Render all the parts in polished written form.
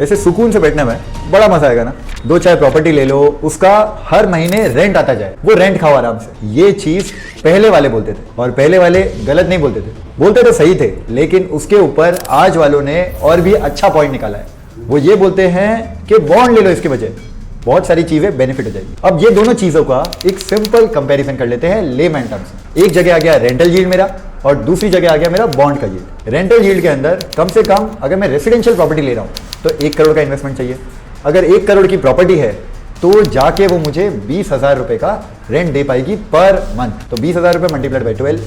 ऐसे सुकून से बैठने में बड़ा मजा आएगा ना। दो चाहे प्रॉपर्टी ले लो, उसका हर महीने रेंट आता जाए, वो रेंट खाओ आराम से। ये चीज पहले वाले बोलते थे, और पहले वाले गलत नहीं बोलते थे, बोलते तो सही थे, लेकिन उसके ऊपर आज वालों ने और भी अच्छा पॉइंट निकाला है। वो ये बोलते हैं कि बॉन्ड ले लो, इसके बजाय बहुत सारी चीजें बेनिफिट हो जाएगी। अब ये दोनों चीजों का एक सिंपल कंपैरिजन कर लेते हैं लेमैन टर्म्स में। एक जगह आ गया रेंटल यील्ड मेरा, और दूसरी जगह आ गया मेरा बॉन्ड का यील्ड। रेंटल यील्ड के अंदर कम से कम अगर मैं रेसिडेंशियल प्रॉपर्टी ले रहा हूं तो 1 करोड़ का इन्वेस्टमेंट चाहिए। अगर 1 करोड़ की प्रॉपर्टी है तो जाके वो मुझे 20,000 रुपए का रेंट दे पाएगी पर मंथ। तो 20,000 रुपए मल्टीप्लाइड बाई 12,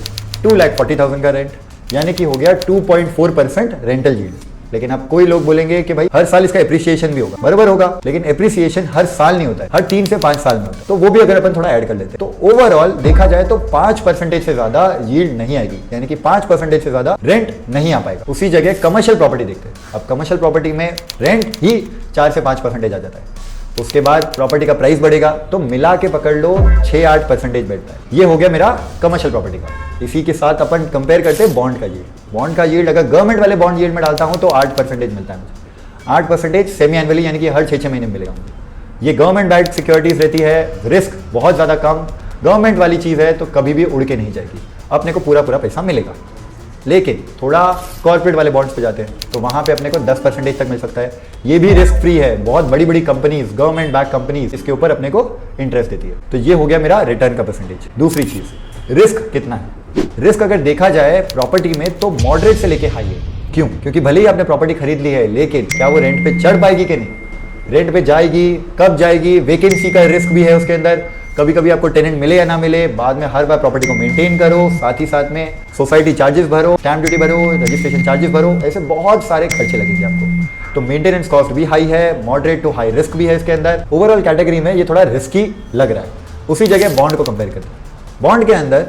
2,40,000 का रेंट, यानी कि हो गया 2.4% रेंटल यील्ड। लेकिन अब कोई लोग बोलेंगे कि भाई हर साल इसका एप्रिसिएशन भी होगा, बराबर होगा, लेकिन एप्रिसिएशन हर साल नहीं होता है, हर 3 से 5 साल में होता है। तो वो भी अगर अपन थोड़ा ऐड कर लेते हैं तो ओवरऑल देखा जाए तो 5% से ज्यादा यील्ड नहीं आएगी, यानी कि 5% से ज्यादा रेंट नहीं आ पाएगा। उसी जगह कमर्शियल प्रॉपर्टी देखते हैं। अब कमर्शियल प्रॉपर्टी में रेंट ही 4 से 5% आ जाता है। उसके बाद प्रॉपर्टी का प्राइस बढ़ेगा तो मिला के पकड़ लो 6-8% बैठता है। ये हो गया मेरा कमर्शियल प्रॉपर्टी का। इसी के साथ अपन कंपेयर करते हैं बॉन्ड का यील्ड। बॉन्ड का यील्ड अगर गवर्नमेंट वाले बॉन्ड यील्ड में डालता हूं तो 8% मिलता है मुझे। 8% सेमी एनुअली, यानी कि हर 6 महीने में मिलेगा मुझे। ये गवर्नमेंट बैक्ड सिक्योरिटीज रहती है, रिस्क बहुत ज़्यादा कम, गवर्नमेंट वाली चीज़ है तो कभी भी उड़ के नहीं जाएगी, अपने को पूरा पैसा मिलेगा। लेकिन थोड़ा कॉर्पोरेट वाले बॉन्ड्स पे जाते हैं तो वहां पे अपने को 10% तक मिल सकता है। ये भी रिस्क फ्री है, बहुत बड़ी बड़ी कंपनीज, गवर्नमेंट बैक कंपनीज इसके ऊपर अपने को इंटरेस्ट देती है। तो ये हो गया मेरा रिटर्न का परसेंटेज। दूसरी चीज, रिस्क कितना है। रिस्क अगर देखा जाए प्रॉपर्टी में तो मॉडरेट से लेके हाई है। क्यों? क्योंकि भले ही आपने प्रॉपर्टी खरीद ली है, लेकिन क्या वो रेंट पे चढ़ पाएगी कि नहीं, रेंट पे जाएगी, कब जाएगी, वैकेंसी का रिस्क भी है उसके अंदर। कभी कभी आपको टेनेंट मिले या ना मिले, बाद में हर बार प्रॉपर्टी को मेंटेन करो, साथ ही साथ में सोसाइटी चार्जेस भरो, स्टैंप ड्यूटी भरो, रजिस्ट्रेशन चार्जेस भरो, ऐसे बहुत सारे खर्चे लगेंगे आपको। तो मेंटेनेंस कॉस्ट भी हाई है, मॉडरेट टू हाई रिस्क भी है इसके अंदर। ओवरऑल कैटेगरी में ये थोड़ा रिस्की लग रहा है। उसी जगह बॉन्ड को कंपेयर करते हैं। बॉन्ड के अंदर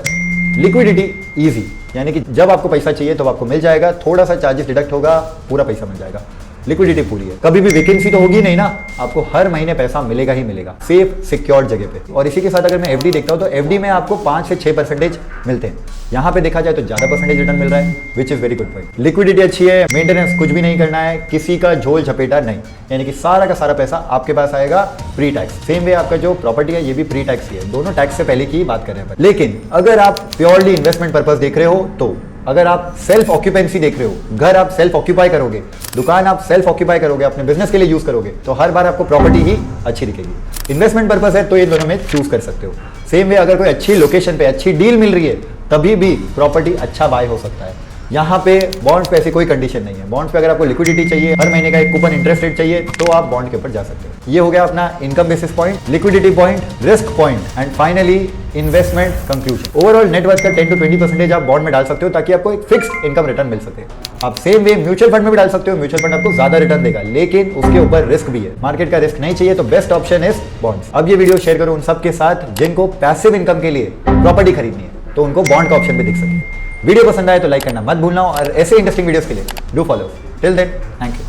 लिक्विडिटी ईजी, यानी कि जब आपको पैसा चाहिए तो आपको मिल जाएगा, थोड़ा सा चार्जेस डिडक्ट होगा, पूरा पैसा मिल जाएगा। लिक्विडिटी पूरी है, कभी भी वैकेंसी तो होगी नहीं ना, आपको हर महीने पैसा मिलेगा ही मिलेगा, सेफ सिक्योर्ड जगह पे। और इसी के साथ अगर मैं एफडी देखता हूं तो एफडी में आपको 5 से 6% मिलते हैं। यहां पे देखा जाए तो ज्यादा परसेंटेज रिटर्न मिल रहा है, which is very good point. Liquidity अच्छी है, मेंटेनेंस कुछ भी नहीं करना है, किसी का झोल झपेटा नहीं, यानी कि सारा का सारा पैसा आपके पास आएगा प्री टैक्स। सेम वे आपका जो प्रॉपर्टी है ये भी प्री टैक्स ही है, दोनों टैक्स से पहले की बात कर रहे हैं। लेकिन अगर आप प्योरली इन्वेस्टमेंट पर्पज देख रहे हो, तो अगर आप सेल्फ ऑक्यूपेंसी देख रहे हो, घर आप सेल्फ ऑक्यूपाई करोगे, दुकान आप सेल्फ ऑक्यूपाई करोगे, अपने बिजनेस के लिए यूज करोगे, तो हर बार आपको प्रॉपर्टी ही अच्छी दिखेगी। इन्वेस्टमेंट पर्पस है तो ये दोनों में चूज कर सकते हो। सेम वे अगर कोई अच्छी लोकेशन पे अच्छी डील मिल रही है तभी भी प्रॉपर्टी अच्छा बाय हो सकता है। यहाँ पे बॉन्ड्स पे ऐसी कोई कंडीशन नहीं है। बॉन्ड्स पे अगर आपको लिक्विडिटी चाहिए, हर महीने का एक कूपन इंटरेस्ट रेट चाहिए, तो आप बॉन्ड के ऊपर जा सकते हो। ये हो गया अपना income basis point, liquidity point, risk point and finally investment conclusion. Overall net worth का 10 to 20% आप बॉन्ड में डाल सकते हो ताकि आपको एक फिक्स्ड इनकम रिटर्न मिल सके। आप सेम वे म्यूचुअल फंड में भी डाल सकते हो, म्यूचुअल फंड आपको ज्यादा रिटर्न देगा, लेकिन उसके ऊपर रिस्क भी है। मार्केट का रिस्क नहीं चाहिए तो बेस्ट ऑप्शन इज बॉन्ड्स। अब ये वीडियो शेयर करो उन सबके साथ जिनको पैसिव इनकम के लिए प्रॉपर्टी खरीदनी है, तो उनको बॉन्ड का ऑप्शन भी दिख सके। वीडियो पसंद आए तो लाइक करना मत भूलना, और ऐसे इंटरेस्टिंग वीडियोस के लिए do follow. Till then, thank you.